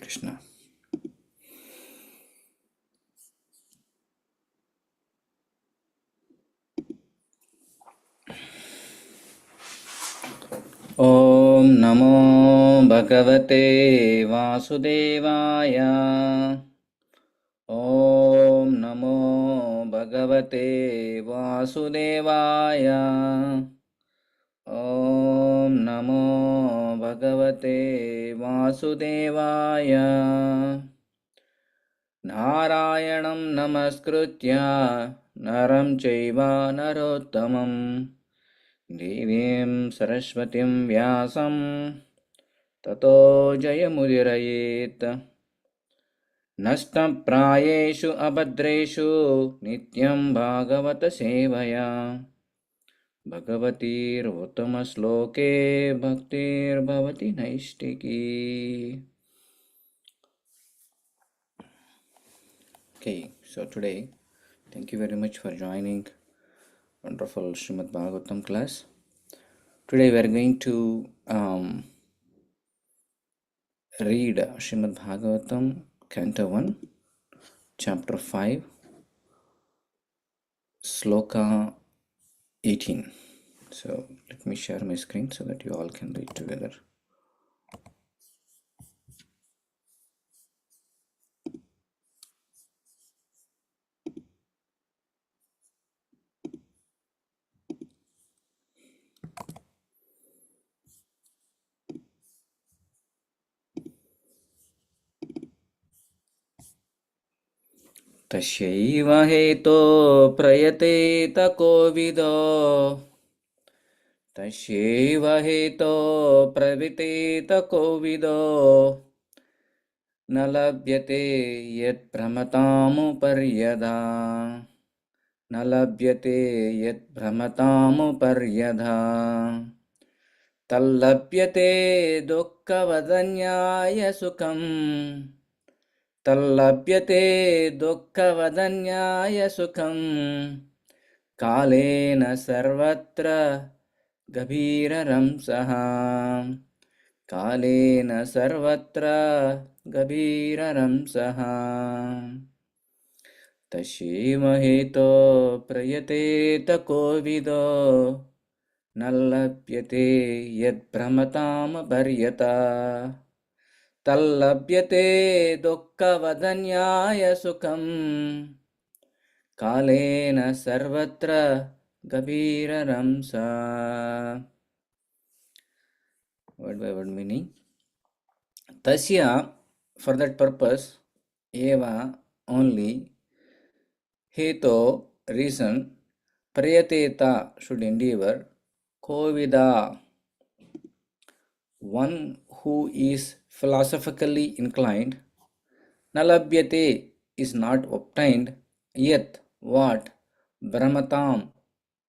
Krishna. Om Namo Bhagavate Vasudevaya. Om Namo Bhagavate Vasudevaya. Om Namo Bhagavate Vasudevaya. Narayanam Namaskritya Naram Chaiva Narottamam Devim Saraswatim Vyasam Tato Jayamudirayeet. Nashtam Prayeshu Abhadreshu Nityam Bhagavata Sevaya Bhagavatir Uttama Sloke Bhaktir Bhavati Naistiki. Okay, so today, thank you very much for joining wonderful Srimad Bhagavatam class. Today we are going to read Srimad Bhagavatam, Kantha 1, Chapter 5, Sloka 18. So let me share my screen so that you all can read together. Tasyaiva heto prayate takovido. Tasyaiva heto pravite takovido. Nalabhyate yat pramatamu paryada. Nalabhyate yat pramatamu paryada. Tallabhyate dukkavadanyaya sukham. Tallabhyate dukkavadanyaya sukham. Kalena sarvatra gabhiraramsaha. Kalena sarvatra gabhiraramsaha. Tashiva heto prayate takovido. Nallabhyate yad brahmatam paryata. Tallabhyate dukkavadanyaya sukham. Kalena sarvatra gabhiraramsa. Word by word meaning. Tasya, for that purpose, eva, only, heto, reason, prayateta, should endeavor, kovida, one who is philosophically inclined, nalabhyate, is not obtained, yet, what, brahmatam,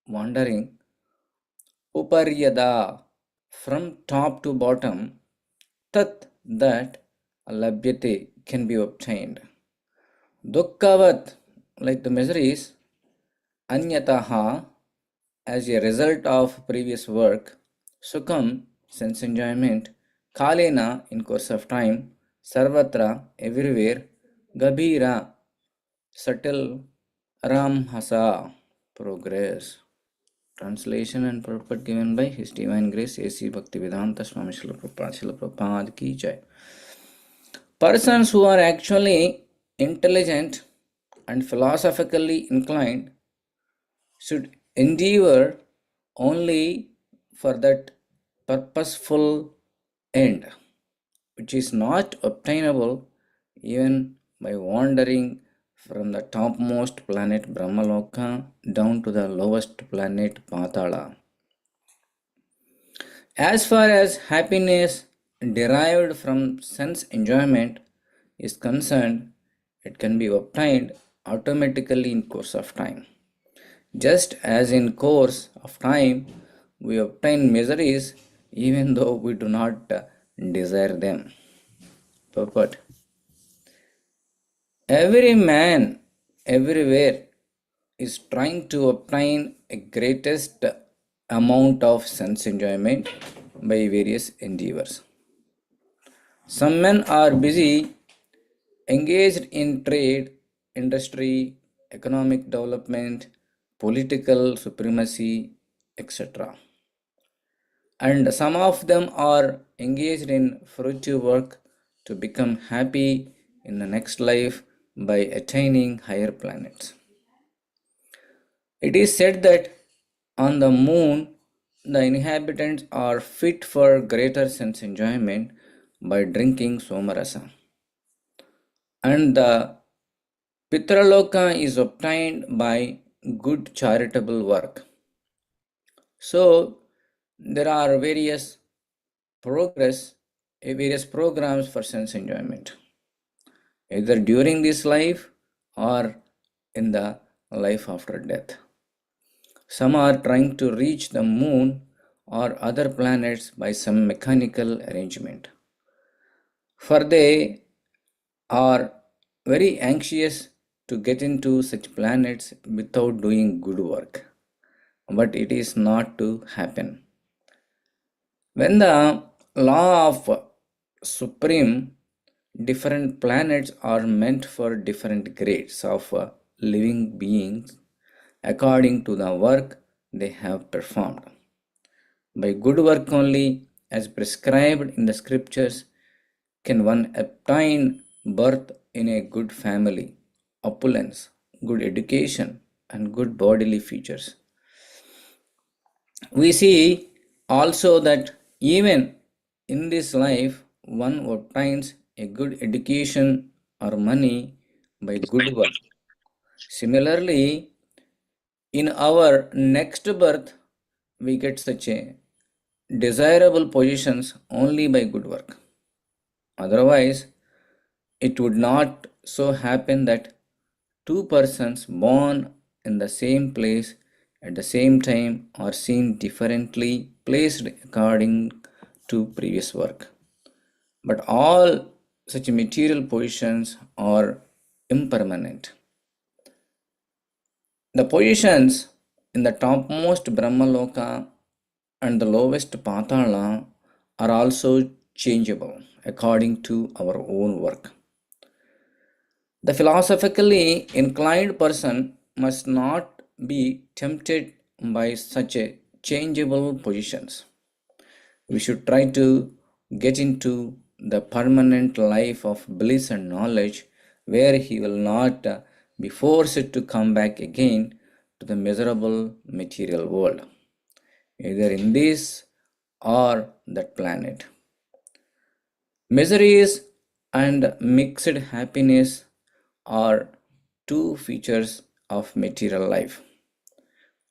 wandering, uparyada, from top to bottom, tat, that, labhyate, can be obtained. Dukkavat, like the miseries, anyataha, as a result of previous work, sukham, sense enjoyment, kalena, in course of time, sarvatra, everywhere, gabhira, subtle, ramhasa, progress. Translation and purport given by His Divine Grace A.C. Bhaktivedanta Swami Srila Prabhupada ki jai. Persons who are actually intelligent and philosophically inclined should endeavor only for that purposeful end, which is not obtainable even by wandering from the topmost planet Brahmaloka down to the lowest planet Patala. As far as happiness derived from sense enjoyment is concerned, it can be obtained automatically in course of time. Just as in course of time we obtain miseries even though we do not desire them. Purport. Every man everywhere is trying to obtain a greatest amount of sense enjoyment by various endeavors. Some men are busy, engaged in trade, industry, economic development, political supremacy, etc. And some of them are engaged in fruitive work to become happy in the next life by attaining higher planets. It is said that on the moon, the inhabitants are fit for greater sense enjoyment by drinking somarasa. And the Pitraloka is obtained by good charitable work. So there are various programs for sense enjoyment, either during this life or in the life after death. Some are trying to reach the moon or other planets by some mechanical arrangement. For they are very anxious to get into such planets without doing good work. But it is not to happen. When the law of supreme, different planets are meant for different grades of living beings according to the work they have performed. By good work only, as prescribed in the scriptures, can one obtain birth in a good family, opulence, good education, and good bodily features. We see also that even in this life, one obtains a good education or money by good work. Similarly, in our next birth, we get such a desirable positions only by good work. Otherwise, it would not so happen that two persons born in the same place at the same time are seen differently placed according to previous work. But all such material positions are impermanent. The positions in the topmost Brahmaloka and the lowest Patala are also changeable according to our own work. The philosophically inclined person must not be tempted by such a changeable positions. We should try to get into the permanent life of bliss and knowledge where he will not be forced to come back again to the miserable material world, either in this or that planet. Miseries and mixed happiness are two features of material life,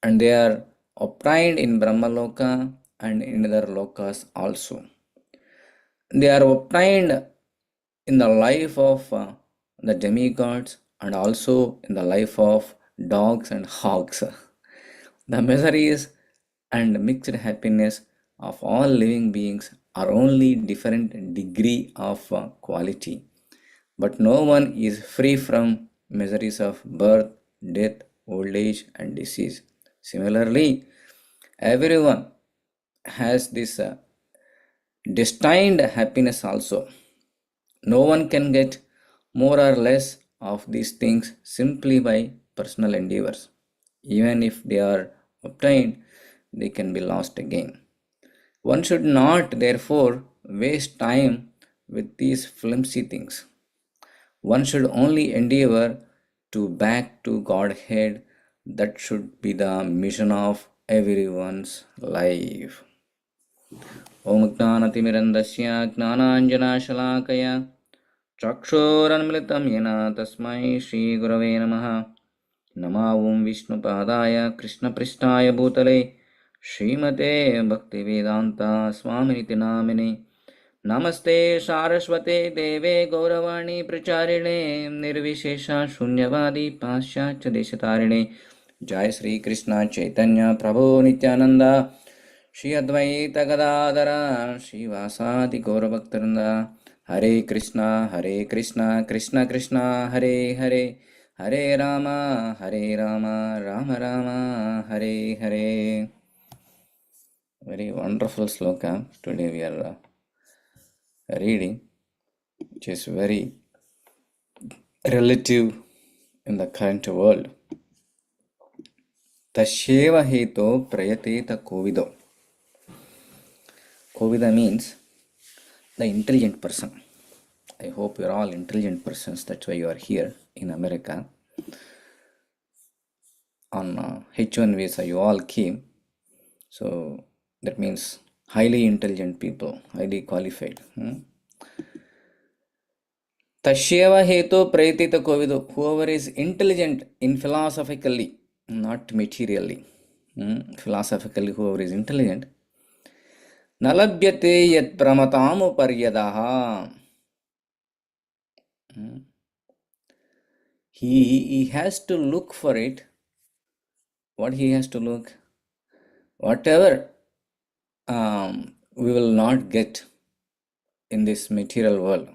and they are obtained in Brahmaloka and in other lokas also. They are obtained in the life of the demigods and also in the life of dogs and hogs. The miseries and mixed happiness of all living beings are only different degree of quality, but no one is free from miseries of birth, death, old age, and disease. Similarly, everyone has this destined happiness also. No one can get more or less of these things simply by personal endeavors. Even if they are obtained, they can be lost again. One should not, therefore, waste time with these flimsy things. One should only endeavor to back to Godhead. That should be the mission of everyone's life. ॐ ज्ञानतिमिरन्दस्य ज्ञानाञ्जनाशलाकया चक्षुरन्मिलितं येन तस्मै श्रीगुरवे नमः। नमो ॐ विष्णुपादाय कृष्णपृष्ठाय भूतले श्रीमते भक्तिवेदान्ता स्वामिनिति नामिने। नमस्ते सारस्वते देवे गौरवाणी प्रचारिणे निर्विशेष शून्यवादी पाश्चात्य देशतारिणे। जय श्री कृष्ण चैतन्य प्रभु नित्यानंद श्री अद्वैत गदाधर श्रीवासादि गौरभक्तवृंद। हरे कृष्णा कृष्ण कृष्ण हरे हरे, हरे Ram Ram Ram Hare Hare. Very wonderful sloka today we are reading. which is very relative in the current world. Tasyeva heto prayateta kovido. Kovida means the intelligent person. I hope you're all intelligent persons. That's why you are here in America. On H1 visa, you all came. So that means highly intelligent people, highly qualified. Tashyeva heto prayatita kovido. Whoever is intelligent in philosophically, not materially. Philosophically, whoever is intelligent. Nalabhyate yat pramatamu paryadaha. He has to look for it. What he has to look? Whatever we will not get in this material world.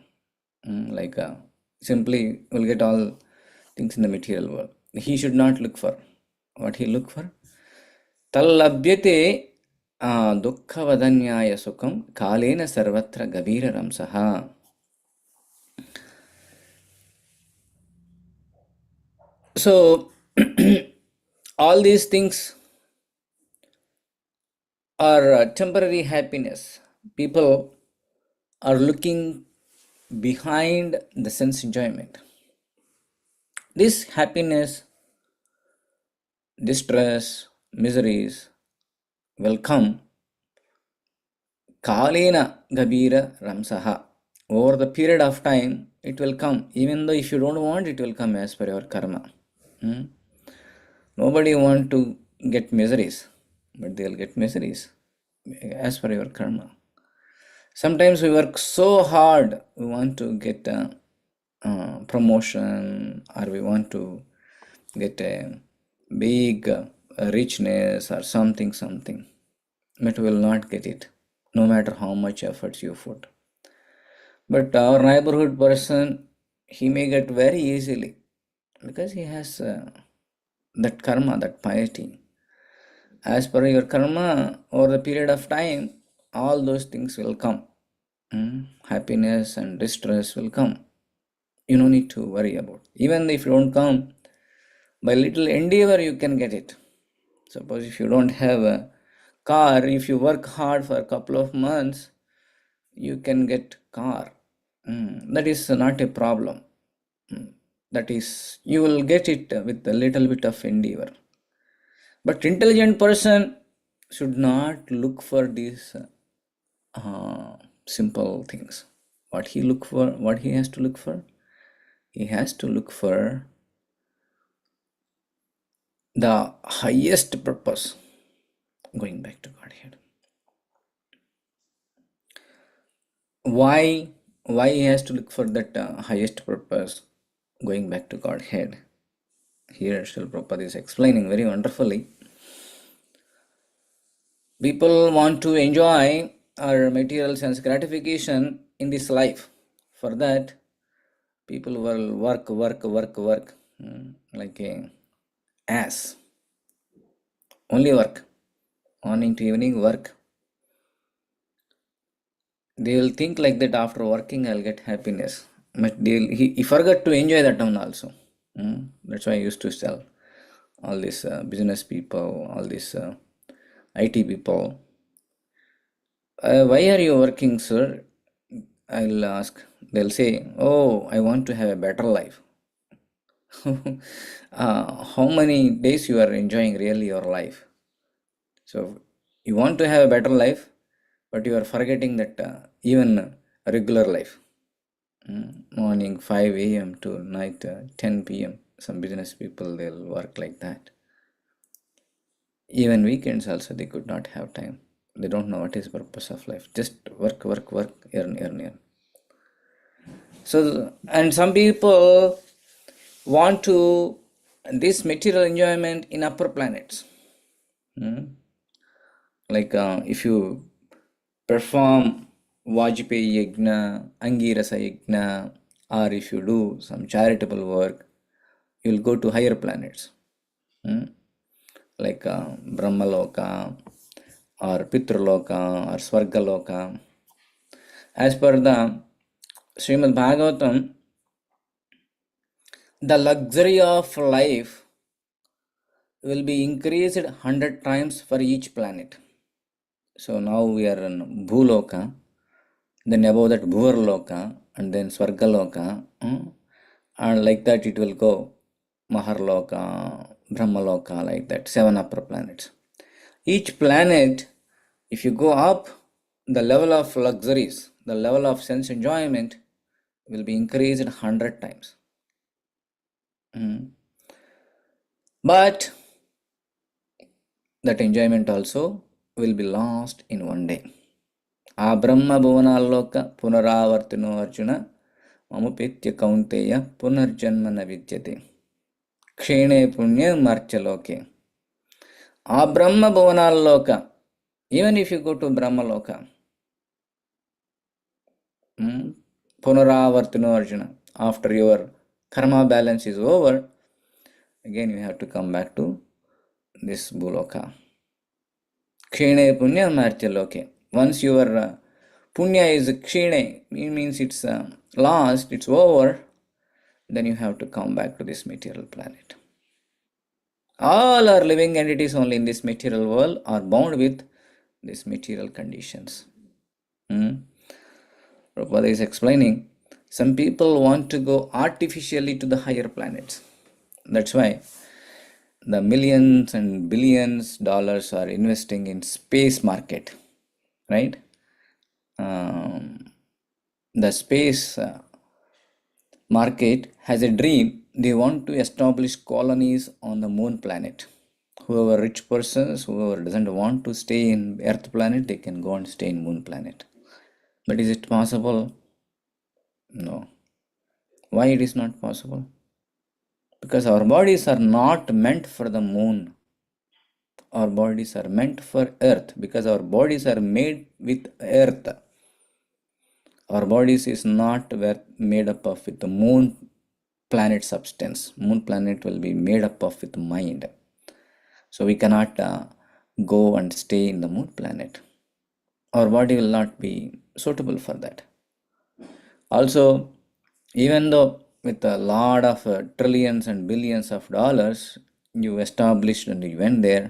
Simply will get all things in the material world. He should not look for. What he look for? Tallabhyate dukkhavadanyaya sukham kalena sarvatra gabira ramsaha. So all these things are temporary happiness. People are looking behind the sense enjoyment. This happiness, distress, miseries will come kalena gabira ramsaha. Over the period of time, it will come. Even though if you don't want, it will come as per your karma. Nobody want to get miseries, but they'll get miseries as per your karma. Sometimes we work so hard, we want to get a promotion, or we want to get a big richness or something, but we will not get it, no matter how much efforts you put. But our neighborhood person, he may get very easily because he has that karma, that piety. As per your karma, over the period of time, all those things will come. Happiness and distress will come. You don't need to worry about. Even if you don't come, by little endeavor you can get it. Suppose if you don't have a car, if you work hard for a couple of months, you can get car. That is not a problem. That is, you will get it with a little bit of endeavor. But intelligent person should not look for these simple things. What he has to look for? He has to look for the highest purpose, going back to Godhead. Why he has to look for that highest purpose, going back to Godhead? Here Srila Prabhupada is explaining very wonderfully. People want to enjoy our material sense gratification in this life. For that, people will work like a ass. Only work. Morning to evening work. They will think like that after working I'll get happiness. But he forgot to enjoy that one also. That's why I used to tell all these business people, all these IT people. Why are you working, sir? I'll ask. They'll say, oh, I want to have a better life. How many days you are enjoying really your life? So you want to have a better life, but you are forgetting that even a regular life. Morning 5 a.m. to night 10 p.m. Some business people, they'll work like that. Even weekends also they could not have time. They don't know what is the purpose of life. Just work, earn. So, and some people want to this material enjoyment in upper planets. Like if you perform Vajpayee Yajna, Angirasa Yajna, or if you do some charitable work, you will go to higher planets. Like Brahmaloka or Pitraloka or Swargaloka. As per the Srimad Bhagavatam, the luxury of life will be increased 100 times for each planet. So now we are in Bhuloka, then above that Bhuvarloka, and then Swargaloka, and like that it will go Maharloka, Brahmaloka, like that, 7 upper planets. Each planet, if you go up, the level of luxuries, the level of sense enjoyment will be increased 100 times. But that enjoyment also will be lost in one day. ఆ బ్రహ్మ భువనాల్లోక పునరావర్తినో అర్జున మముపేత్య కౌంతేయ పునర్జన్మన విద్యతే క్షీణే పుణ్య మార్చలోకే. ఆ బ్రహ్మ భువనాల్లోక, even if you go to Brahmaloka, పునరావర్తినో Arjuna, after your karma balance is over, again you have to come back to this Bhuloka. Kshine punya martyaloke. Once your punya is kshine, it means it's lost, it's over, then you have to come back to this material planet. All our living entities only in this material world are bound with these material conditions. Prabhupada is explaining, some people want to go artificially to the higher planets. That's why the millions and billions dollars are investing in space market, right? The space market has a dream. They want to establish colonies on the moon planet. Whoever rich persons, whoever doesn't want to stay in Earth planet, they can go and stay in moon planet. But is it possible? No. Why it is not possible? Because our bodies are not meant for the moon. Our bodies are meant for earth, because our bodies are made with earth. Our bodies is not made up of with the moon planet substance. Moon planet will be made up of with mind. So we cannot go and stay in the moon planet. Our body will not be suitable for that. Also, even though with a lot of trillions and billions of dollars you established and you went there,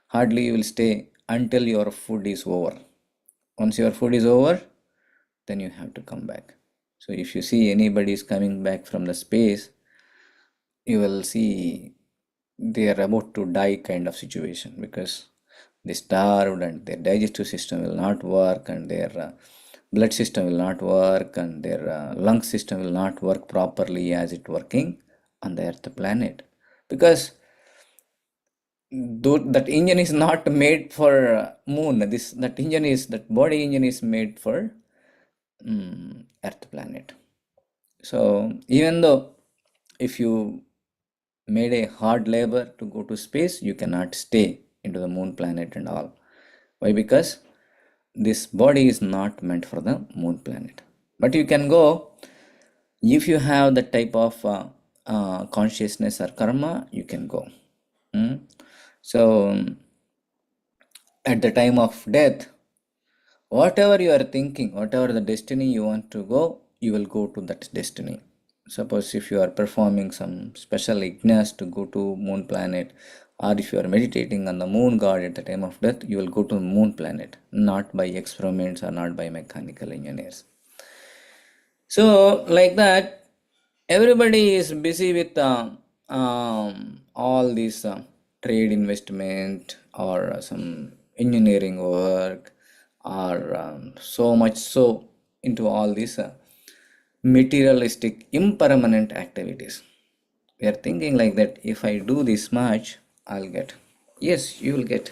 hardly you will stay until your food is over. Once your food is over, then you have to come back. So if you see anybody is coming back from the space, you will see they are about to die kind of situation, because they starved and their digestive system will not work, and their blood system will not work, and their lung system will not work properly as it working on the earth planet, because that engine is not made for moon. That body engine is made for earth planet. So even though if you made a hard labor to go to space, you cannot stay into the moon planet and all. Why? Because this body is not meant for the moon planet. But you can go if you have that type of consciousness or karma. You can go. So at the time of death, whatever you are thinking, whatever the destiny you want to go, you will go to that destiny. Suppose if you are performing some special ignas to go to moon planet, or if you are meditating on the moon god at the time of death, you will go to moon planet, not by experiments or not by mechanical engineers. So like that, everybody is busy with all these trade investment or some engineering work, or so much so into all these materialistic impermanent activities. We are thinking like that, if I do this much, I'll get. Yes, you will get.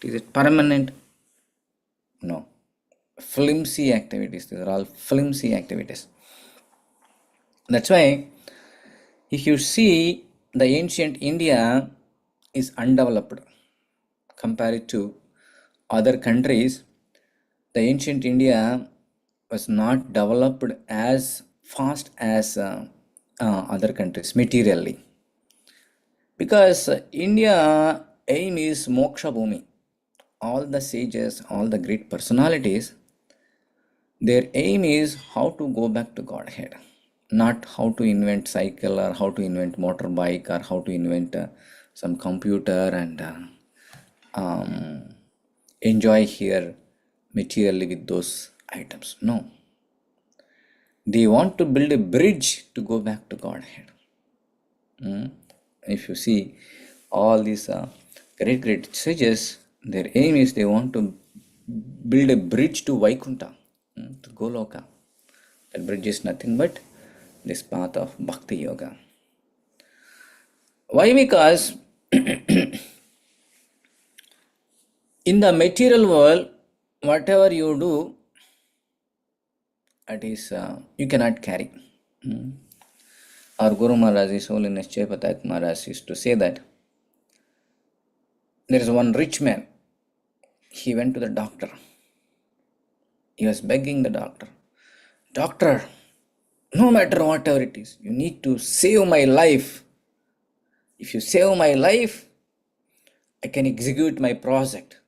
Is it permanent? No. Flimsy activities. These are all flimsy activities. That's why if you see, the ancient India is undeveloped compared to other countries. The ancient India was not developed as fast as other countries materially, because India aim is moksha bhumi. All the sages, all the great personalities, Their aim is how to go back to Godhead, not how to invent cycle or how to invent motorbike or how to invent some computer and enjoy here materially with those items. No, they want to build a bridge to go back to Godhead. If you see all these great sages, their aim is they want to build a bridge to Vaikuntha, to Goloka. That bridge is nothing but this path of Bhakti Yoga. Why? Because in the material world, whatever you do, it is you cannot carry. Our Guru Maharaj, His Holiness Jaipatak Maharaj, used to say that there is one rich man. He went to the doctor. He was begging the doctor, Doctor, no matter whatever it is, you need to save my life. If you save my life, I can execute my project.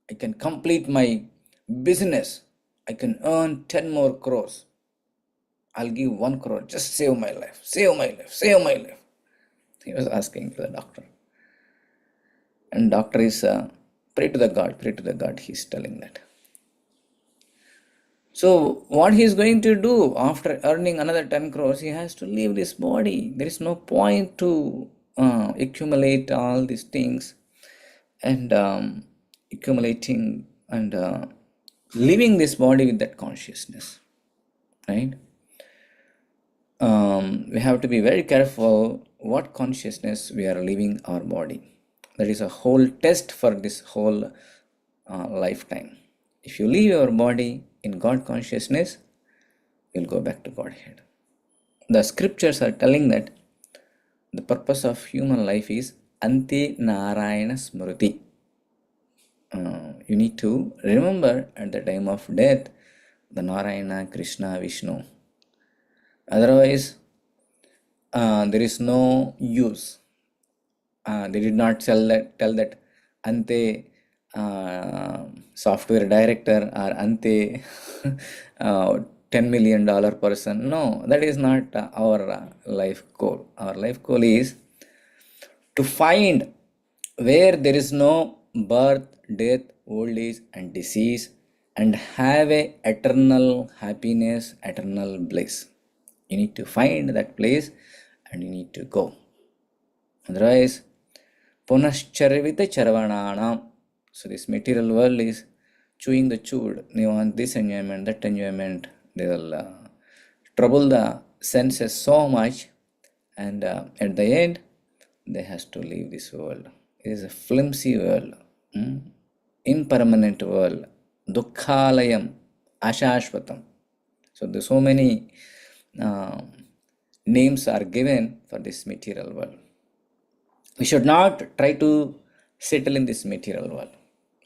I can complete my business. I can earn 10 more crores. I'll give 1 crore. Just save my life. Save my life. Save my life. He was asking to the doctor. And doctor is pray to the God. He's telling that. So what he is going to do after earning another 10 crores, he has to leave this body. There is no point to accumulate all these things and accumulating and living this body with that consciousness, right? We have to be very careful what consciousness we are living our body. That is a whole test for this whole lifetime. If you leave your body in God consciousness, you'll go back to Godhead. The scriptures are telling that the purpose of human life is Ante Narayana Smriti. You need to remember at the time of death the Narayana, Krishna, Vishnu. Otherwise, there is no use. They did not tell that Ante software director or Ante $10 million person. No, that is not our life goal. Our life goal is to find where there is no birth, death, old age and disease and have a eternal happiness, eternal bliss. You need to find that place and you need to go. Otherwise, Punascharvita Charvananam. So this material world is chewing the chewed. They want this enjoyment, that enjoyment. They will trouble the senses so much, and at the end, they has to leave this world. It is a flimsy world, impermanent world, dukkhalayam, ashashvatam. So there's so many names are given for this material world. We should not try to settle in this material world,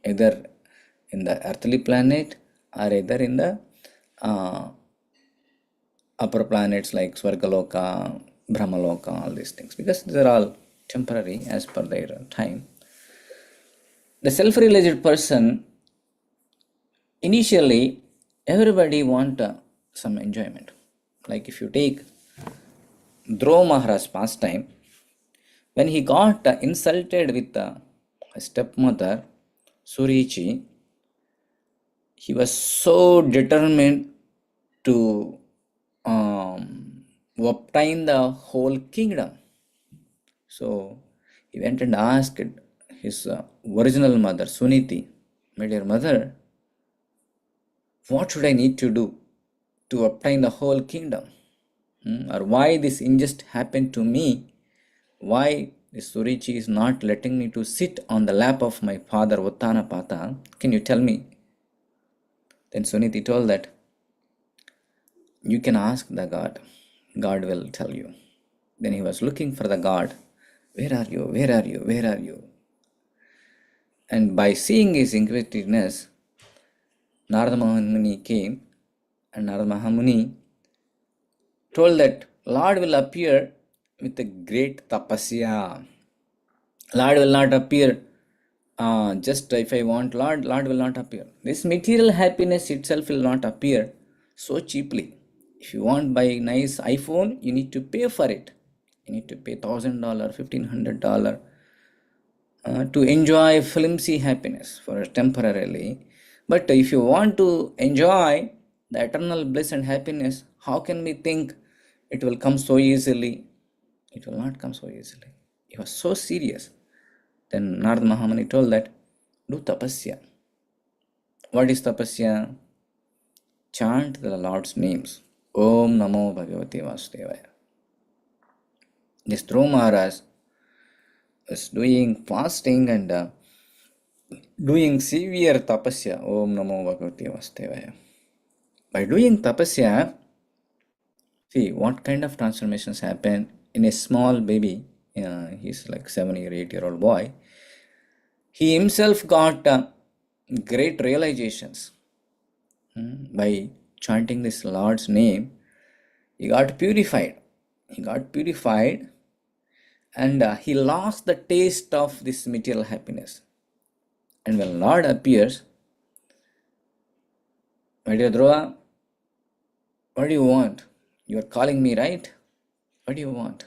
either in the earthly planet or either in the upper planets like Swargaloka, Brahmaloka, all these things, because these are all temporary as per their time. The self-realized person, initially, everybody want some enjoyment. Like if you take Dhruva Maharaj's pastime, when he got insulted with his stepmother, Surichi, he was so determined to obtain the whole kingdom. So he went and asked his original mother, Suniti, my dear mother, what should I need to do to obtain the whole kingdom? Or why this injustice happened to me? Why this Surichi is not letting me to sit on the lap of my father Uttanapata? Can you tell me? Then Suniti told that you can ask the God. God will tell you. Then he was looking for the God. Where are you? Where are you? Where are you? And by seeing his inquisitiveness, Narada Mahamuni came, and Narada Mahamuni told that Lord will appear with a great tapasya. Lord will not appear just if I want Lord will not appear. This material happiness itself will not appear. so cheaply. If you want buy nice iPhone, you need to pay for it. You need to pay $1,000, $1,500 to enjoy flimsy happiness for temporarily. But if you want to enjoy the eternal bliss and happiness, how can we think it will come so easily? It will not come so easily. He was so serious. Then Narad Mahamani told that, do tapasya. What is tapasya? Chant the Lord's names. Om Namo Bhagavate Vasudevaya. This Dhruva Maharaj was doing fasting and doing severe tapasya. Om Namo Bhagavate Vasudevaya. By doing tapasya, see what kind of transformations happen in a small baby. He's like 7 or 8-year-old boy. He himself got great realizations by chanting this Lord's name. He got purified. And he lost the taste of this material happiness. And when Lord appears, my dear Dhruva, what do you want? You are calling me, right? What do you want?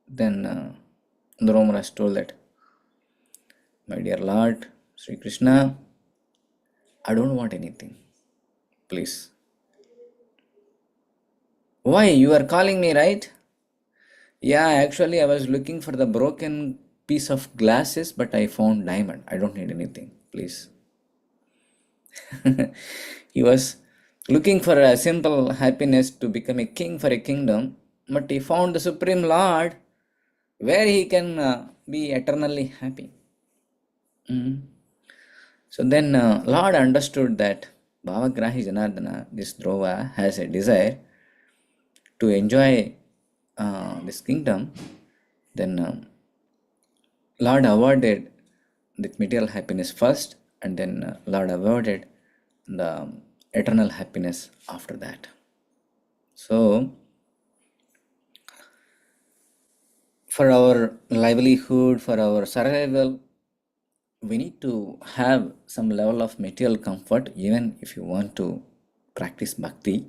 Then Dhruva Maharaj told that, my dear Lord, Sri Krishna, I don't want anything. Please. Why? You are calling me, right? Yeah, actually I was looking for the broken piece of glasses, but I found diamond. I don't need anything. Please. He was looking for a simple happiness to become a king for a kingdom, but he found the Supreme Lord where he can be eternally happy. So then Lord understood that Bhavagrahi Janardana, this Dhruva, has a desire to enjoy this kingdom. Then Lord awarded the material happiness first, and then Lord awarded the eternal happiness after that. So, for our livelihood, for our survival, we need to have some level of material comfort, even if you want to practice bhakti.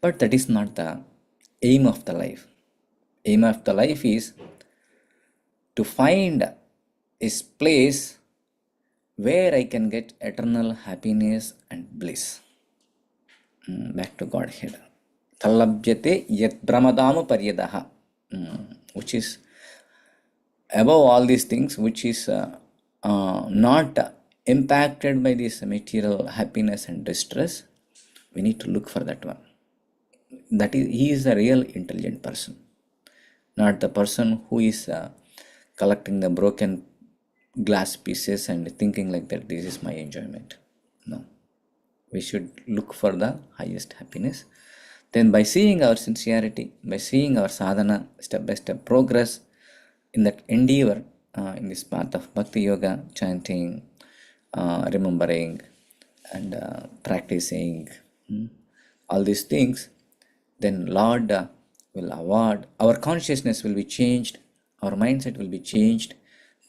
But that is not the aim of the life. Aim of the life is to find a place where I can get eternal happiness and bliss. Back to Godhead. Tallabhyate yat brahmadama paryadaha, which is above all these things, which is not impacted by this material happiness and distress. We need to look for that one. That is, he is a real intelligent person, not the person who is collecting the broken glass pieces and thinking like that, this is my enjoyment. No, we should look for the highest happiness. Then by seeing our sincerity, by seeing our sadhana, step by step progress in that endeavor, in this path of bhakti yoga, chanting, remembering, and practicing all these things, then Lord will award, our consciousness will be changed, our mindset will be changed,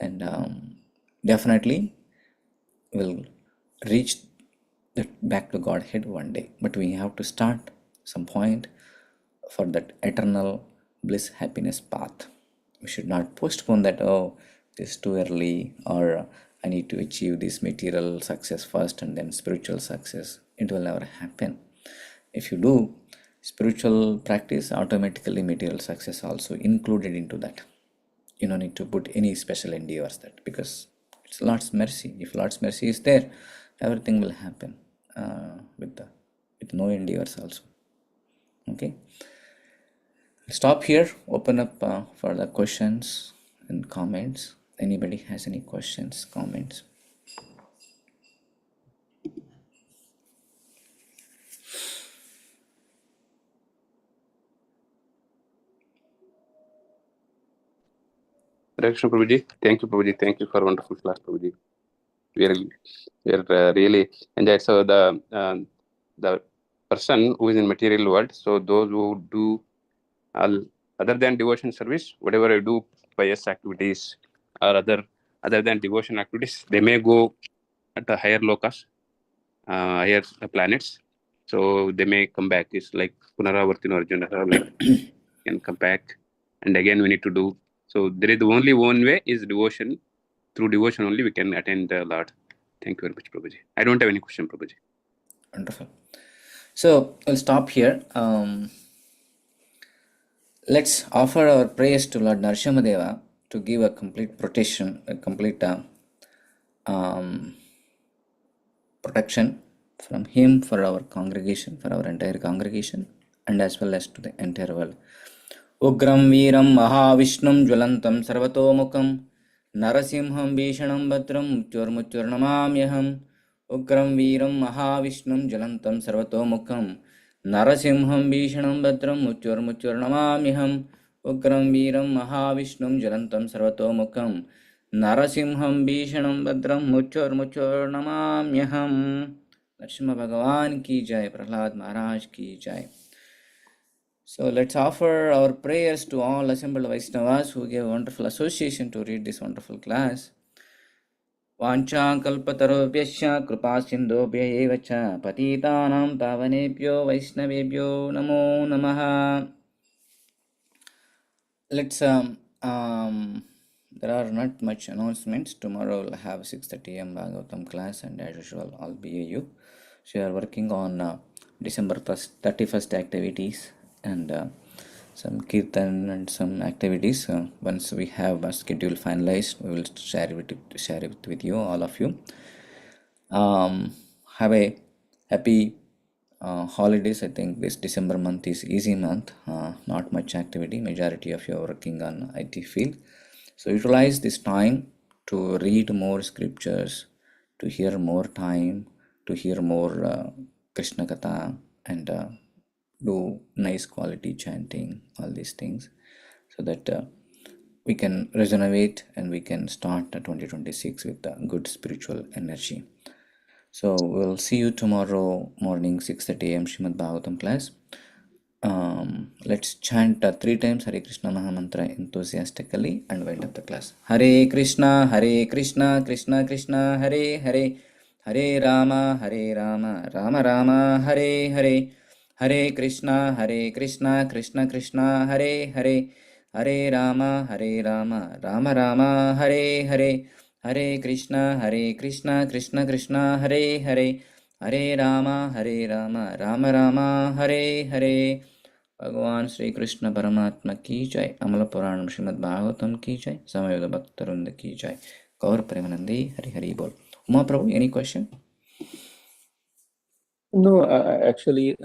and definitely will reach that back to Godhead one day. But we have to start some point for that eternal bliss happiness path. We should not postpone that, oh, this is too early, or I need to achieve this material success first and then spiritual success. It will never happen. If you do spiritual practice, automatically material success also included into that. You don't need to put any special endeavors that, because it's Lord's mercy. If Lord's mercy is there, everything will happen with no endeavors also. Okay, stop here, open up for the questions and comments. Anybody has any questions, comments? Krishna Prabhuji, thank you, Prabhuji. Thank you for wonderful class, Prabhuji. We are really enjoyed. So the person who is in material world, so those who do other than devotion service, whatever I do, pious activities or other than devotion activities, they may go at a higher lokas. higher planets. So they may come back. It's like Punaravartino Arjuna, like can come back, and again we need to do. So there is only one way is devotion. Through devotion only we can attain the Lord. Thank you very much, Prabhuji. I don't have any question, Prabhuji. Wonderful. So we'll stop here. Let's offer our prayers to Lord Narasimhadeva to give a complete protection, a complete protection from him for our congregation, for our entire congregation, and as well as to the entire world. Ugram Veeram Mahavishnum Jwalantam Sarvatomukam Narasimham Bhishanam Bhadram Mutyornamamyaham. Ugram Veeram Mahavishnum Jwalantam Sarvatomukam Narasimham Bhishanam Bhadram Mutyornamamyaham. Ugram Veeram Mahavishnum Jwalantam Sarvatomukam Narasimham Bhishanam Bhadram Mutyornamamyaham. Narasimha Bhagavan ki jai, Prahlad Maharaj ki jai. So let's offer our prayers to all assembled Vaishnavas who gave wonderful association to read this wonderful class. Vancha kalpatarobhyasya kripa sindobhya eva cha patitanam pavanebhyo vaishnavebhyo namo namaha. Let's there are not much announcements. Tomorrow we'll have 6:30 a.m. Bhagavatam class, and as usual all BAU. So we are working on December 31st activities and some kirtan and some activities. Once we have a schedule finalized, we will share it with you, all of you. Have a happy holidays. I think this December month is easy month. Not much activity. Majority of you are working on IT field. So utilize this time to read more scriptures, to hear more time, to hear more Krishna Katha, and do nice quality chanting, all these things, so that we can regenerate and we can start 2026 with a good spiritual energy. So we'll see you tomorrow morning 6:30 a.m. Srimad Bhagavatam class. Let's chant 3 times Hare Krishna Mahamantra enthusiastically and wind up the class. Hare Krishna, Krishna Krishna, Hare Hare, Hare Rama, Rama Rama, Hare Hare, Hare Krishna, Krishna Krishna, Hare Hare, Hare Rama, Rama Rama, Hare Hare, Hare Krishna, Krishna Krishna, Hare Hare, Hare Rama, Rama Rama, Hare Hare. भगवान श्री कृष्ण परमात्मा की जय. अमल पुराण श्रीमद् भागवतम की जय. समवेत भक्तवृंद की जय. गौर प्रेमानंदी. हरि हरि बोल. Uma Prabhu, any question? No, actually,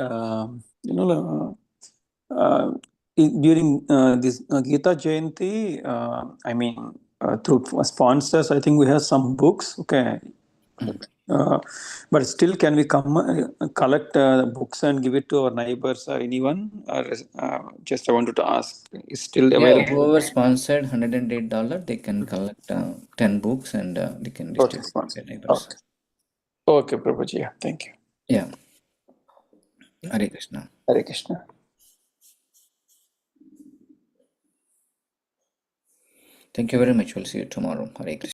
during this Gita Jayanti, I mean, through sponsors, I think we have some books. Okay. But still, can we come collect books and give it to our neighbors or anyone? Or just I wanted to ask, is still available? Yeah, whoever sponsored $108, they can collect 10 books and they can distribute to their neighbors. Okay, Prabhuji. Yeah, thank you. Yeah. Hare Krishna. Hare Krishna. Thank you very much. We'll see you tomorrow. Hare Krishna.